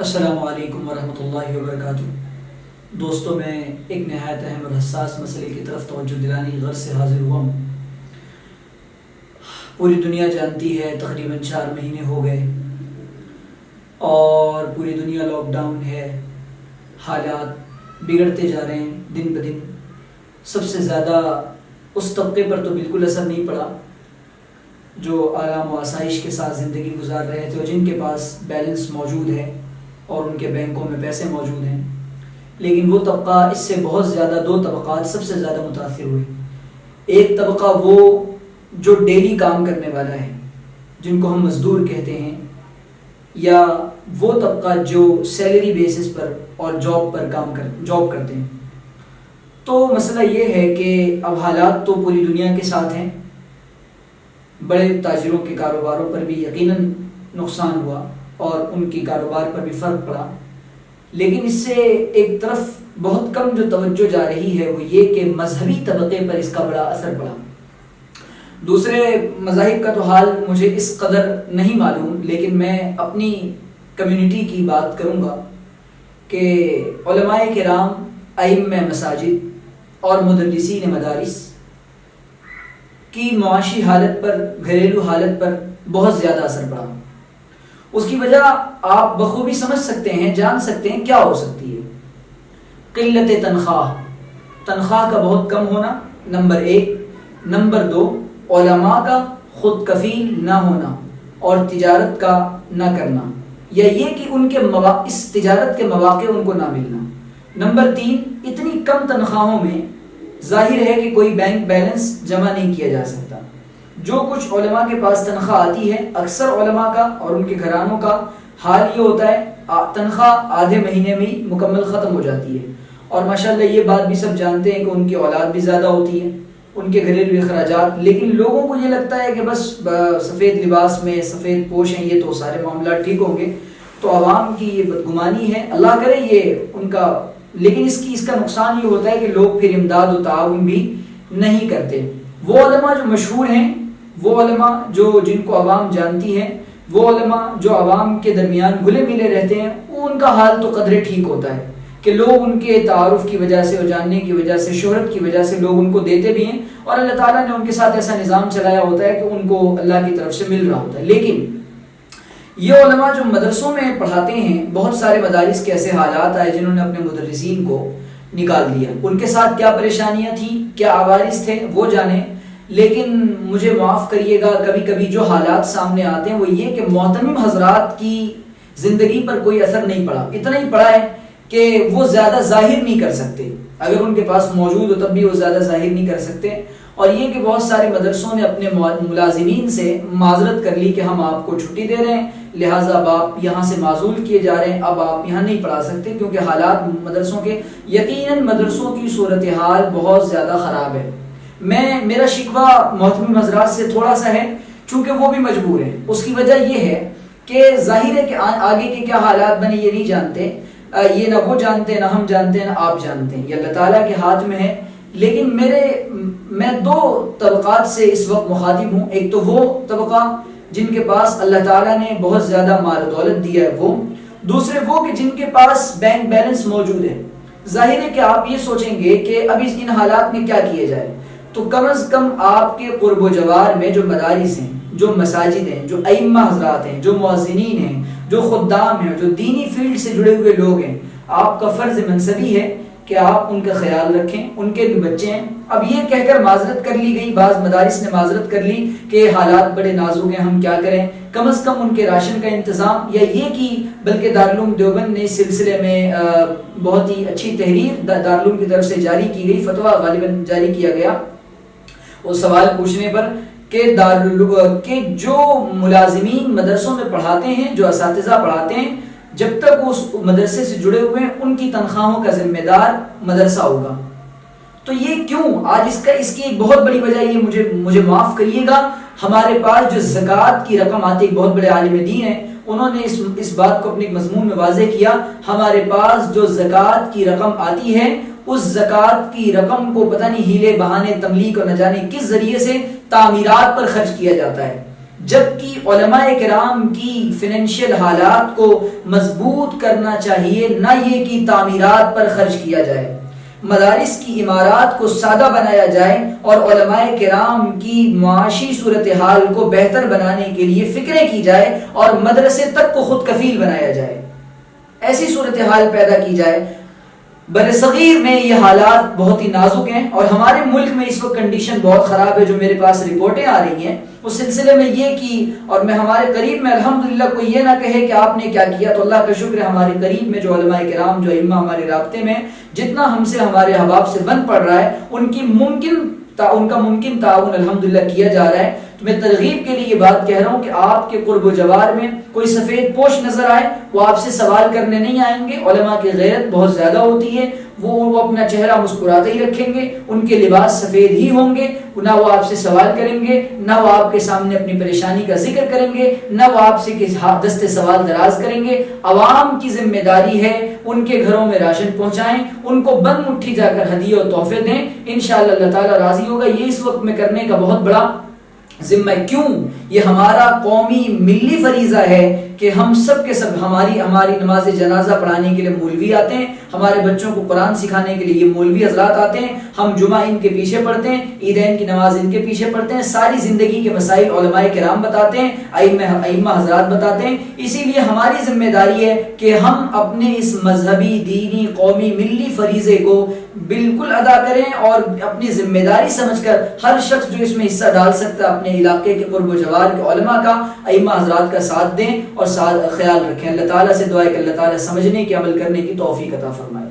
السلام علیکم ورحمۃ اللہ وبرکاتہ۔ دوستوں، میں ایک نہایت اہم اور حساس مسئلے کی طرف توجہ دلانے غرض سے حاضر ہوا ہوں۔ پوری دنیا جانتی ہے تقریباً 4 مہینے ہو گئے اور پوری دنیا لاک ڈاؤن ہے، حالات بگڑتے جا رہے ہیں دن بدن۔ سب سے زیادہ اس طبقے پر تو بالکل اثر نہیں پڑا جو آرام و آسائش کے ساتھ زندگی گزار رہے تھے اور جن کے پاس بیلنس موجود ہے اور ان کے بینکوں میں پیسے موجود ہیں، لیکن وہ طبقہ اس سے بہت زیادہ، 2 طبقات سب سے زیادہ متاثر ہوئے۔ ایک طبقہ وہ جو ڈیلی کام کرنے والا ہے، جن کو ہم مزدور کہتے ہیں، یا وہ طبقہ جو سیلری بیسس پر اور جاب کرتے ہیں۔ تو مسئلہ یہ ہے کہ اب حالات تو پوری دنیا کے ساتھ ہیں، بڑے تاجروں کے کاروباروں پر بھی یقیناً نقصان ہوا اور ان کی کاروبار پر بھی فرق پڑا، لیکن اس سے ایک طرف بہت کم جو توجہ جا رہی ہے وہ یہ کہ مذہبی طبقے پر اس کا بڑا اثر پڑا۔ دوسرے مذاہب کا تو حال مجھے اس قدر نہیں معلوم، لیکن میں اپنی کمیونٹی کی بات کروں گا کہ علماء کرام، ائمہ مساجد اور مدرسین مدارس کی معاشی حالت پر، گھریلو حالت پر بہت زیادہ اثر پڑا۔ اس کی وجہ آپ بخوبی سمجھ سکتے ہیں، جان سکتے ہیں کیا ہو سکتی ہے۔ قلت تنخواہ کا بہت کم ہونا، نمبر 1۔ نمبر 2، علماء کا خود کفیل نہ ہونا اور تجارت کا نہ کرنا، یا یہ کہ ان کے اس تجارت کے مواقع ان کو نہ ملنا۔ نمبر 3، اتنی کم تنخواہوں میں ظاہر ہے کہ کوئی بینک بیلنس جمع نہیں کیا جا سکتا۔ جو کچھ علماء کے پاس تنخواہ آتی ہے، اکثر علماء کا اور ان کے گھرانوں کا حال یہ ہوتا ہے تنخواہ آدھے مہینے میں ہی مکمل ختم ہو جاتی ہے، اور ماشاءاللہ یہ بات بھی سب جانتے ہیں کہ ان کی اولاد بھی زیادہ ہوتی ہے، ان کے گھریلو اخراجات، لیکن لوگوں کو یہ لگتا ہے کہ بس سفید لباس میں سفید پوش ہیں، یہ تو سارے معاملات ٹھیک ہوں گے۔ تو عوام کی یہ بدگمانی ہے، اللہ کرے یہ ان کا، لیکن اس کا نقصان یہ ہوتا ہے کہ لوگ پھر امداد و تعاون بھی نہیں کرتے۔ وہ علماء جو مشہور ہیں، وہ علماء جن کو عوام جانتی ہے، وہ علماء جو عوام کے درمیان گلے ملے رہتے ہیں، وہ ان کا حال تو قدرے ٹھیک ہوتا ہے کہ لوگ ان کے تعارف کی وجہ سے اور جاننے کی وجہ سے، شہرت کی وجہ سے لوگ ان کو دیتے بھی ہیں، اور اللہ تعالیٰ نے ان کے ساتھ ایسا نظام چلایا ہوتا ہے کہ ان کو اللہ کی طرف سے مل رہا ہوتا ہے۔ لیکن یہ علماء جو مدرسوں میں پڑھاتے ہیں، بہت سارے مدارس کے ایسے حالات آئے جنہوں نے اپنے مدرسین کو نکال دیا۔ ان کے ساتھ کیا پریشانیاں تھیں، کیا عوارض تھے، وہ جانے، لیکن مجھے معاف کریے گا، کبھی کبھی جو حالات سامنے آتے ہیں وہ یہ کہ محتمم حضرات کی زندگی پر کوئی اثر نہیں پڑا۔ اتنا ہی پڑا ہے کہ وہ زیادہ ظاہر نہیں کر سکتے، اگر ان کے پاس موجود ہو تب بھی وہ زیادہ ظاہر نہیں کر سکتے، اور یہ کہ بہت سارے مدرسوں نے اپنے ملازمین سے معذرت کر لی کہ ہم آپ کو چھٹی دے رہے ہیں، لہٰذا اب آپ یہاں سے معزول کیے جا رہے ہیں، اب آپ یہاں نہیں پڑھا سکتے، کیونکہ حالات مدرسوں کے، یقیناً مدرسوں کی صورتحال بہت زیادہ خراب ہے۔ میرا شکوہ محتمم حضرات سے تھوڑا سا ہے، چونکہ وہ بھی مجبور ہیں۔ اس کی وجہ یہ ہے کہ ظاہر ہے کہ آگے کے کیا حالات بنے یہ نہیں جانتے، یہ نہ وہ جانتے، نہ ہم جانتے ہیں، نہ آپ جانتے ہیں، یہ اللہ تعالیٰ کے ہاتھ میں ہے۔ لیکن میں 2 طبقات سے اس وقت مخاطب ہوں۔ ایک تو وہ طبقہ جن کے پاس اللہ تعالیٰ نے بہت زیادہ مال و دولت دیا ہے، وہ، دوسرے وہ کہ جن کے پاس بینک بیلنس موجود ہے۔ ظاہر ہے کہ آپ یہ سوچیں گے کہ اب ان حالات میں کیا کیا جائے، تو کم از کم آپ کے قرب و جوار میں جو مدارس ہیں، جو مساجد ہیں، جو ائمہ حضرات ہیں، جو مؤذنین ہیں، جو خدام ہیں، جو دینی فیلڈ سے جڑے ہوئے لوگ ہیں، آپ کا فرض منصبی ہے کہ آپ ان کا خیال رکھیں، ان کے بھی بچے ہیں۔ اب یہ کہہ کر معذرت کر لی گئی، بعض مدارس نے معذرت کر لی کہ حالات بڑے نازک ہیں، ہم کیا کریں، کم از کم ان کے راشن کا انتظام، یا یہ کہ بلکہ دارالعلوم دیوبند نے اس سلسلے میں بہت ہی اچھی تحریر دارالعلوم کی طرف سے جاری کی گئی، فتویٰ غالباً جاری کیا گیا وہ سوال پوچھنے پر کہ جو ملازمین مدرسوں میں پڑھاتے ہیں، جو اساتذہ پڑھاتے ہیں، جب تک وہ اس مدرسے سے جڑے ہوئے ہیں ان کی تنخواہوں کا ذمہ دار مدرسہ ہوگا۔ تو یہ کیوں؟ آج اس کی ایک بہت بڑی وجہ یہ، مجھے معاف کریے گا، ہمارے پاس جو زکوٰۃ کی رقم آتی ہے، ایک بہت بڑے عالم دین ہیں، انہوں نے اس بات کو اپنے مضمون میں واضح کیا، ہمارے پاس جو زکوٰۃ کی رقم آتی ہے، اس زکوٰۃ کی رقم کو پتہ نہیں ہیلے بہانے، تملیک اور نہ جانے کس ذریعے سے تعمیرات پر خرچ کیا جاتا ہے۔ جبکہ علماء کرام کی فنانشل حالات کو مضبوط کرنا چاہیے، نہ یہ کہ تعمیرات پر خرچ کیا جائے، مدارس کی عمارات کو سادہ بنایا جائے اور علماء کرام کی معاشی صورتحال کو بہتر بنانے کے لیے فکریں کی جائے اور مدرسے تک کو خود کفیل بنایا جائے، ایسی صورتحال پیدا کی جائے۔ برصغیر میں یہ حالات بہت ہی نازک ہیں اور ہمارے ملک میں اس وقت کنڈیشن بہت خراب ہے، جو میرے پاس رپورٹیں آ رہی ہیں اس سلسلے میں یہ کی، اور میں ہمارے قریب میں الحمدللہ کوئی یہ نہ کہے کہ آپ نے کیا کیا، تو اللہ کا شکر ہے ہمارے قریب میں جو علماء کرام، جو ائمہ ہمارے رابطے میں، جتنا ہم سے ہمارے احباب سے بن پڑ رہا ہے ان کا ممکن تعاون الحمدللہ کیا جا رہا ہے۔ تو میں ترغیب کے لیے یہ بات کہہ رہا ہوں کہ آپ کے قرب و جوار میں کوئی سفید پوش نظر آئے، وہ آپ سے سوال کرنے نہیں آئیں گے۔ علماء کی غیرت بہت زیادہ ہوتی ہے، وہ اپنا چہرہ مسکراتے ہی رکھیں گے، ان کے لباس سفید ہی ہوں گے، نہ وہ آپ سے سوال کریں گے، نہ وہ آپ کے سامنے اپنی پریشانی کا ذکر کریں گے، نہ وہ آپ سے دست سوال دراز کریں گے۔ عوام کی ذمہ داری ہے ان کے گھروں میں راشن پہنچائیں، ان کو بند مٹھی جا کر ہدیے اور تحفے دیں، انشاءاللہ اللہ تعالیٰ راضی ہوگا۔ یہ اس وقت میں کرنے کا بہت بڑا ذمہ کیوں، یہ ہمارا قومی ملی فریضہ ہے کہ ہم سب کے سب ہماری نماز جنازہ پڑھانے کے لیے مولوی آتے ہیں، ہمارے بچوں کو قرآن سکھانے کے لیے یہ مولوی حضرات آتے ہیں، ہم جمعہ ان کے پیچھے پڑھتے ہیں، عیدین کی نماز ان کے پیچھے پڑھتے ہیں، ساری زندگی کے مسائل علماء کرام بتاتے ہیں، ائمہ حضرات بتاتے ہیں۔ اسی لیے ہماری ذمہ داری ہے کہ ہم اپنے اس مذہبی، دینی، قومی، ملی فریضے کو بالکل ادا کریں اور اپنی ذمہ داری سمجھ کر ہر شخص جو اس میں حصہ ڈال سکتا ہے اپنے علاقے کے قرب و جوار کے علماء کا، ائمہ حضرات کا ساتھ دیں اور خیال رکھیں۔ اللہ تعالیٰ سے دعا ہے کہ اللہ تعالیٰ سمجھنے کے، عمل کرنے کی توفیق عطا فرمائے۔